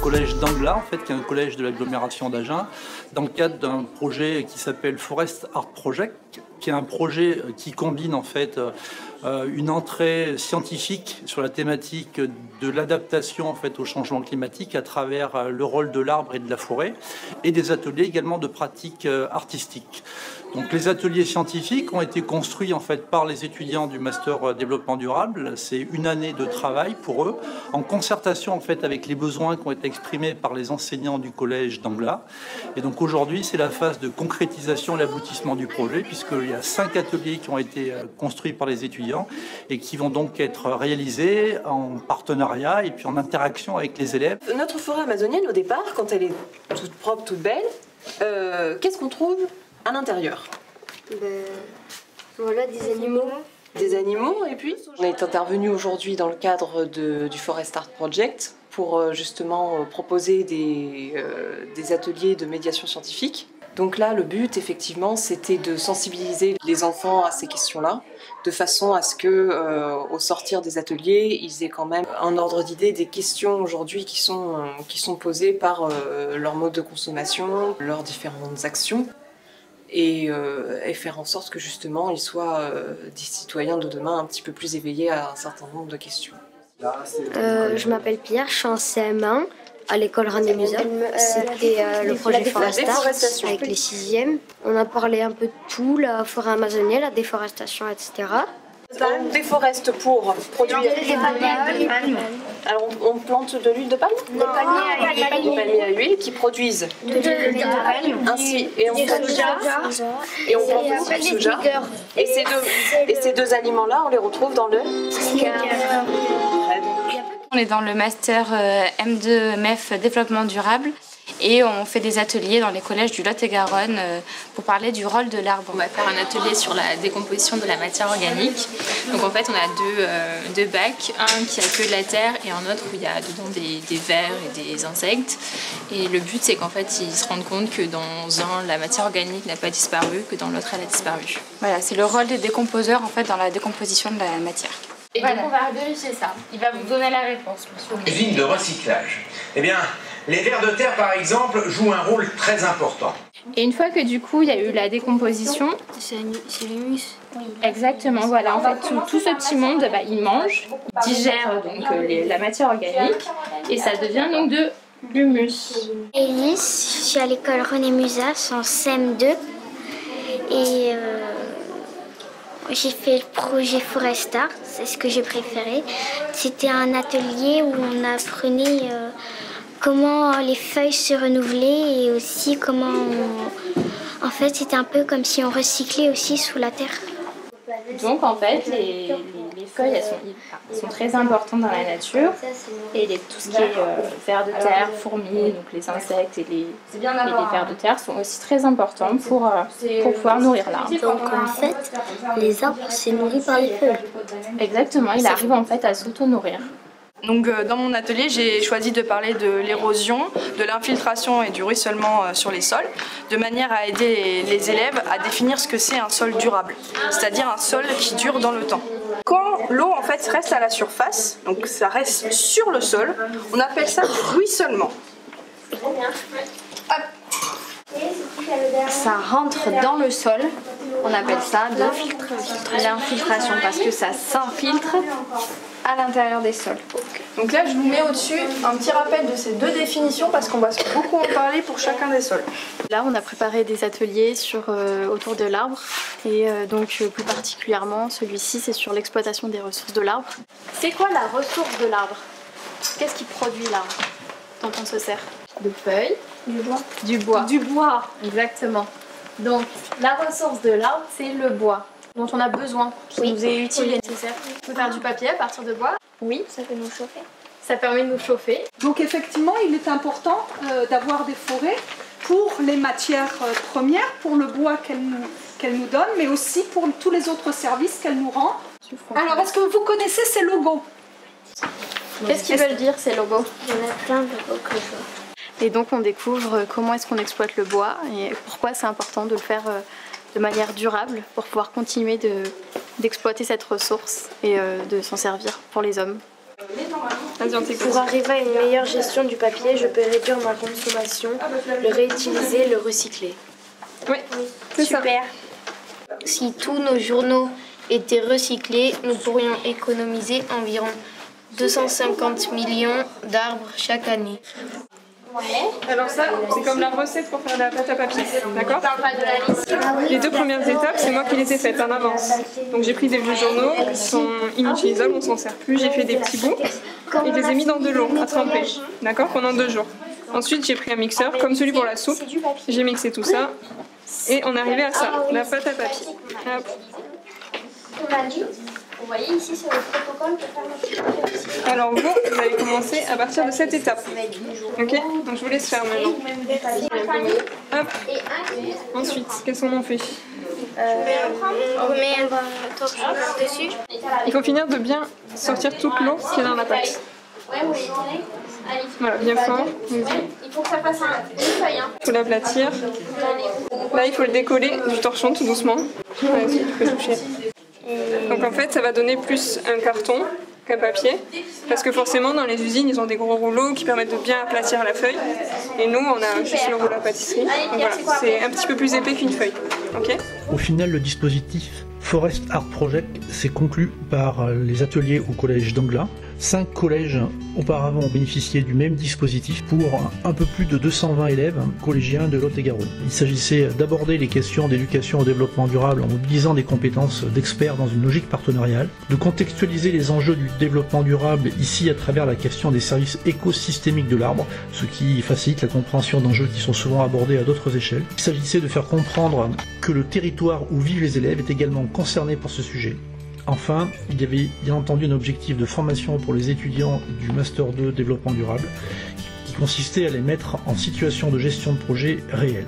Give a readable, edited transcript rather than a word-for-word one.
collège d'Anglas, en fait, qui est un collège de l'agglomération d'Agen, dans le cadre d'un projet qui s'appelle Forest Art Project, qui est un projet qui combine en fait une entrée scientifique sur la thématique de l'adaptation en fait au changement climatique à travers le rôle de l'arbre et de la forêt, et des ateliers également de pratiques artistiques. Donc les ateliers scientifiques ont été construits en fait par les étudiants du master développement durable. C'est une année de travail pour eux, en concertation en fait avec les besoins qui ont été exprimés par les enseignants du collège d'Anglas. Et donc aujourd'hui, c'est la phase de concrétisation et l'aboutissement du projet, puisqu'il y a 5 ateliers qui ont été construits par les étudiants et qui vont donc être réalisés en partenariat et puis en interaction avec les élèves. Notre forêt amazonienne, au départ, quand elle est toute propre, toute belle, qu'est-ce qu'on trouve à l'intérieur? Voilà, des animaux. Des animaux, et puis on est intervenu aujourd'hui dans le cadre du Forest Art Project pour justement proposer des ateliers de médiation scientifique. Donc là, le but, effectivement, c'était de sensibiliser les enfants à ces questions-là, de façon à ce que, au sortir des ateliers, ils aient quand même un ordre d'idée des questions aujourd'hui qui sont posées par leur mode de consommation, leurs différentes actions. Et faire en sorte que justement ils soient des citoyens de demain un petit peu plus éveillés à un certain nombre de questions. Je m'appelle Pierre, je suis en CM1 à l'école René Musat. C'était le projet Forest Art avec les 6e. On a parlé un peu de tout, la forêt amazonienne, la déforestation, etc. On déforeste pour produire des palmes. Alors on plante de l'huile de palme? Des palmiers à huile qui produisent de l'huile de palme. Ainsi, et on plante du soja. Et ces deux aliments-là, on les retrouve dans le On est dans le master M2 MEF développement durable. Et on fait des ateliers dans les collèges du Lot-et-Garonne pour parler du rôle de l'arbre. On va faire un atelier sur la décomposition de la matière organique. Donc en fait on a deux bacs, un qui a que de la terre et un autre où il y a dedans des vers et des insectes. Et le but c'est qu'en fait ils se rendent compte que dans un la matière organique n'a pas disparu, que dans l'autre elle a disparu. Voilà, c'est le rôle des décomposeurs en fait dans la décomposition de la matière. Et donc on va vérifier ça. Il va vous donner la réponse. Usine de recyclage. Eh bien, les vers de terre, par exemple, jouent un rôle très important. Et une fois que du coup il y a eu la décomposition, C'est l'humus. exactement, voilà, en fait tout ce petit monde, il mange, il digère donc la matière organique et ça devient donc de l'humus. Élise, je suis à l'école René Musat en CM2 et j'ai fait le projet Forest Art, c'est ce que j'ai préféré. C'était un atelier où on apprenait comment les feuilles se renouvelaient et aussi comment en fait c'était un peu comme si on recyclait aussi sous la terre. Donc en fait les feuilles elles sont très importantes dans la nature et tout ce qui est vers de terre, fourmis, donc les insectes et les vers de terre sont aussi très importants pour pouvoir nourrir l'arbre. Donc en fait les arbres c'est nourri par les feuilles. Exactement, il arrive en fait à s'auto-nourrir. Donc dans mon atelier, j'ai choisi de parler de l'érosion, de l'infiltration et du ruissellement sur les sols, de manière à aider les élèves à définir ce que c'est un sol durable, c'est-à-dire un sol qui dure dans le temps. Quand l'eau en fait reste à la surface, donc ça reste sur le sol, on appelle ça du ruissellement. Ça rentre dans le sol, on appelle ça de l'infiltration parce que ça s'infiltre à l'intérieur des sols. Donc là, je vous mets au-dessus un petit rappel de ces deux définitions parce qu'on va beaucoup en parler pour chacun des sols. Là, on a préparé des ateliers autour de l'arbre et donc plus particulièrement celui-ci, c'est sur l'exploitation des ressources de l'arbre. C'est quoi la ressource de l'arbre? Qu'est-ce qui produit l'arbre dont on se sert? De feuilles, Du bois. du bois. Du bois, exactement. Donc, la ressource de l'arbre, c'est le bois dont on a besoin, qui nous est utile et nécessaire. On peut faire du papier à partir de bois. Oui, Ça peut nous chauffer. ça permet de nous chauffer. Donc effectivement, il est important d'avoir des forêts pour les matières premières, pour le bois qu'elle nous donne, mais aussi pour tous les autres services qu'elle nous rend. Alors, est-ce que vous connaissez ces logos? Qu'est-ce qu'ils veulent dire ces logos? Il y en a plein de logos que je vois. Et donc on découvre comment est-ce qu'on exploite le bois et pourquoi c'est important de le faire de manière durable pour pouvoir continuer d'exploiter cette ressource et de s'en servir pour les hommes. Pour arriver à une meilleure gestion du papier, je peux réduire ma consommation, le réutiliser, le recycler. Oui, c'est super. Si tous nos journaux étaient recyclés, nous pourrions économiser environ 250 millions d'arbres chaque année. Alors ça, c'est comme la recette pour faire de la pâte à papier, d'accord? Les 2 premières étapes, c'est moi qui les ai faites en avance. Donc j'ai pris des vieux journaux qui sont inutilisables, on s'en sert plus, j'ai fait des petits bouts et je les ai mis dans de l'eau à tremper, d'accord, pendant 2 jours. Ensuite j'ai pris un mixeur, comme celui pour la soupe, j'ai mixé tout ça et on est arrivé à ça, la pâte à papier. Hop. Vous voyez ici, c'est le protocole pour faire notre papier. Alors vous allez commencer à partir de cette étape. Ok? Donc je vous laisse faire maintenant. Hop. Ensuite, qu'est-ce qu'on en fait? On met un torchon dessus. Il faut finir de bien sortir toute l'eau qui est dans la pâte. Voilà, bien fort. Il faut que ça fasse une feuille. Il faut l'aplatir. Là, il faut le décoller du torchon tout doucement. Vas-y, tu peux toucher. Donc en fait, ça va donner plus un carton qu'un papier, parce que forcément dans les usines, ils ont des gros rouleaux qui permettent de bien aplatir la feuille, et nous, on a juste le rouleau à pâtisserie. Donc voilà, c'est un petit peu plus épais qu'une feuille. Ok ? Au final, le dispositif Forest Art Project s'est conclu par les ateliers au collège d'Anglas. 5 collèges auparavant ont bénéficié du même dispositif pour un peu plus de 220 élèves collégiens de Lot-et-Garonne. Il s'agissait d'aborder les questions d'éducation au développement durable en mobilisant des compétences d'experts dans une logique partenariale, de contextualiser les enjeux du développement durable ici à travers la question des services écosystémiques de l'arbre, ce qui facilite la compréhension d'enjeux qui sont souvent abordés à d'autres échelles. Il s'agissait de faire comprendre que le territoire où vivent les élèves est également concerné par ce sujet. Enfin, il y avait bien entendu un objectif de formation pour les étudiants du Master 2 Développement durable qui consistait à les mettre en situation de gestion de projet réelle.